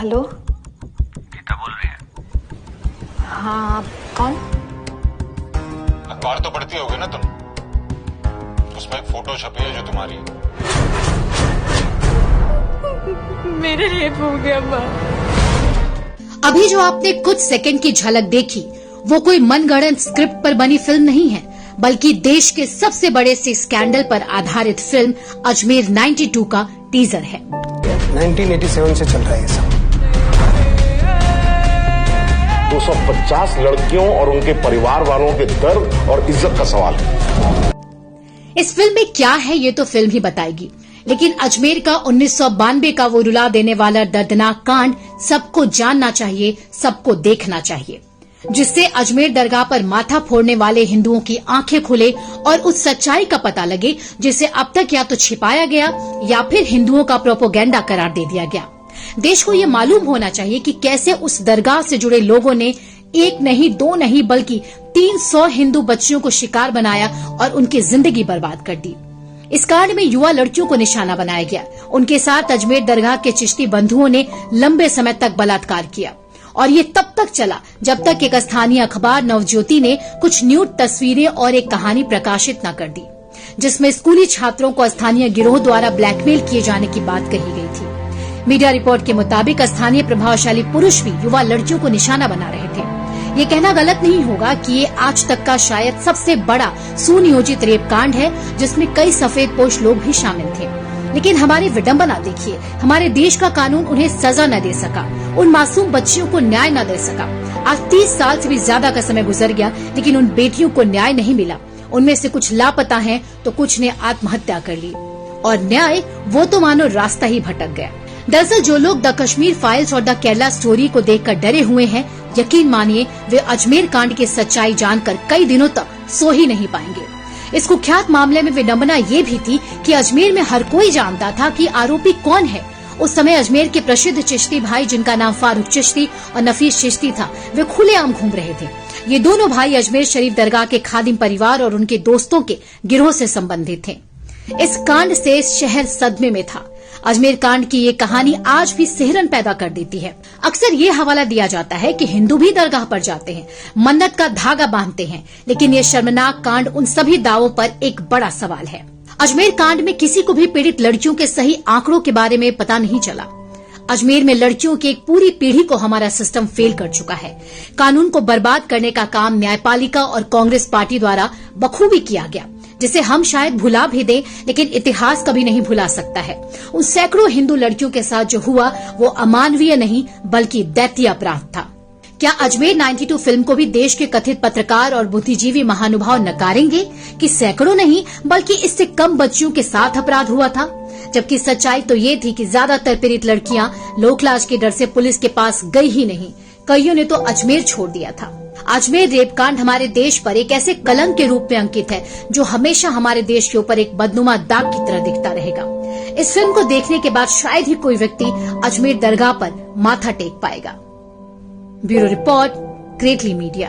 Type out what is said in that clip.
Hello, Gita बोल रही है? हाँ आप कौन? अखबार तो पढ़ती होगी ना तुम, उसमें एक फोटो छपी है जो तुम्हारी है। मेरे रेप हो गया माँ। अभी जो आपने कुछ सेकंड की झलक देखी वो कोई मनगढ़ंत स्क्रिप्ट पर बनी फिल्म नहीं है, बल्कि देश के सबसे बड़े से स्कैंडल पर आधारित फिल्म अजमेर 92 का टीजर है। 1987 से चल रहा है ये सब। 250 लड़कियों और उनके परिवार वालों के दर्द और इज्जत का सवाल है। इस फिल्म में क्या है ये तो फिल्म ही बताएगी, लेकिन अजमेर का 1992 का वो रुला देने वाला दर्दनाक कांड सबको जानना चाहिए, सबको देखना चाहिए, जिससे अजमेर दरगाह पर माथा फोड़ने वाले हिंदुओं की आंखें खुले और उस सच्चाई का पता लगे जिसे अब तक या तो छिपाया गया या फिर हिंदुओं का प्रोपोगेंडा करार दे दिया गया। देश को ये मालूम होना चाहिए कि कैसे उस दरगाह से जुड़े लोगों ने एक नहीं, दो नहीं, बल्कि 300 हिंदू बच्चियों को शिकार बनाया और उनकी जिंदगी बर्बाद कर दी। इस कांड में युवा लड़कियों को निशाना बनाया गया। उनके साथ अजमेर दरगाह के चिश्ती बंधुओं ने लंबे समय तक बलात्कार किया और ये तब तक चला जब तक एक स्थानीय अखबार नवज्योति ने कुछ न्यूड तस्वीरें और एक कहानी प्रकाशित न कर दी, जिसमें स्कूली छात्रों को स्थानीय गिरोह द्वारा ब्लैकमेल किए जाने की बात कही गई थी। मीडिया रिपोर्ट के मुताबिक स्थानीय प्रभावशाली पुरुष भी युवा लड़कियों को निशाना बना रहे थे। ये कहना गलत नहीं होगा कि ये आज तक का शायद सबसे बड़ा सुनियोजित रेप कांड है, जिसमें कई सफेदपोश लोग भी शामिल थे। लेकिन हमारी विडंबना देखिए, हमारे देश का कानून उन्हें सजा न दे सका, उन मासूम बच्चियों को न्याय न दे सका। आज 30 साल से भी ज्यादा का समय गुजर गया, लेकिन उन बेटियों को न्याय नहीं मिला। उनमें से कुछ लापता हैं, तो कुछ ने आत्महत्या कर ली और न्याय वो तो मानो रास्ता ही भटक गया। दरअसल जो लोग द कश्मीर फाइल्स और द केरला स्टोरी को देखकर डरे हुए हैं, यकीन मानिए वे अजमेर कांड की सच्चाई जानकर कई दिनों तक सो ही नहीं पाएंगे। इस कुख्यात मामले में विडंबना ये भी थी कि अजमेर में हर कोई जानता था कि आरोपी कौन है। उस समय अजमेर के प्रसिद्ध चिश्ती भाई, जिनका नाम फारूक चिश्ती और नफीस चिश्ती था, वे खुलेआम घूम रहे थे। ये दोनों भाई अजमेर शरीफ दरगाह के खादिम परिवार और उनके दोस्तों के गिरोह से संबंधित थे। इस कांड से शहर सदमे में था। अजमेर कांड की ये कहानी आज भी सिहरन पैदा कर देती है। अक्सर ये हवाला दिया जाता है कि हिंदू भी दरगाह पर जाते हैं, मन्नत का धागा बांधते हैं, लेकिन ये शर्मनाक कांड उन सभी दावों पर एक बड़ा सवाल है। अजमेर कांड में किसी को भी पीड़ित लड़कियों के सही आंकड़ों के बारे में पता नहीं चला। अजमेर में लड़कियों की एक पूरी पीढ़ी को हमारा सिस्टम फेल कर चुका है। कानून को बर्बाद करने का काम न्यायपालिका और कांग्रेस पार्टी द्वारा बखूबी किया गया, जिसे हम शायद भुला भी दें, लेकिन इतिहास कभी नहीं भुला सकता है। उन सैकड़ों हिंदू लड़कियों के साथ जो हुआ वो अमानवीय नहीं बल्कि दैत्य अपराध था। क्या अजमेर 92 फिल्म को भी देश के कथित पत्रकार और बुद्धिजीवी महानुभाव नकारेंगे कि सैकड़ों नहीं बल्कि इससे कम बच्चियों के साथ अपराध हुआ था? जबकि सच्चाई तो ये थी कि ज्यादातर पीड़ित लड़कियां लोकलाज के डर से पुलिस के पास गई ही नहीं, कईयों ने तो अजमेर छोड़ दिया था। अजमेर रेप कांड हमारे देश पर एक ऐसे कलंक के रूप में अंकित है जो हमेशा हमारे देश के ऊपर एक बदनुमा दाग की तरह दिखता रहेगा। इस फिल्म को देखने के बाद शायद ही कोई व्यक्ति अजमेर दरगाह पर माथा टेक पाएगा। Bureau report, greatly media.